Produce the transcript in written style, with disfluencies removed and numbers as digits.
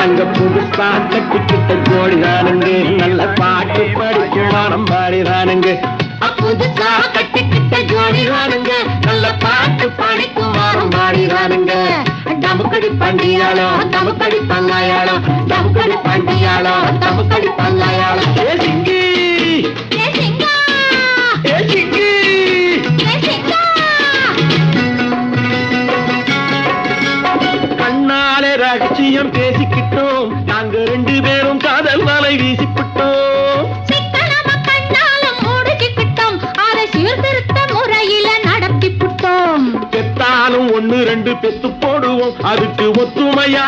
நாங்க புதுசா கட்டிக்கிட்ட ஜோடிதானுங்க, நல்ல பாட்டு படிக்கும் வானம் பாடிதானுங்க. புதுசா கட்டிக்கிட்ட ஜோடிதானுங்க, நல்ல பாட்டு படிக்கும் வானம் பாடிதானுங்க. டமுக்கடி பண்டியாளோ டமுக்கடி பங்காயாளோ, டமுக்கடி பண்டியாளோ டமுக்கடி பங்காயாளோ. ஏ சிங்கி ஏ சிங்கா ஏ சிங்கி ஏ சிங்கா கண்ணாலே ரகசியம் பேசிக்கிட்டோம், நாங்க 2 பேரும் காதல் வலை வீசிக்கிட்டோம். சிக்கனமா கண்ணால மூடிக்கிட்டோம், அதை சீர்திருத்த முறையில நடத்திவிட்டோம். பெத்தாலும் 1 2 பெத்து போடுவோம், அதுக்கு ஒத்துமையா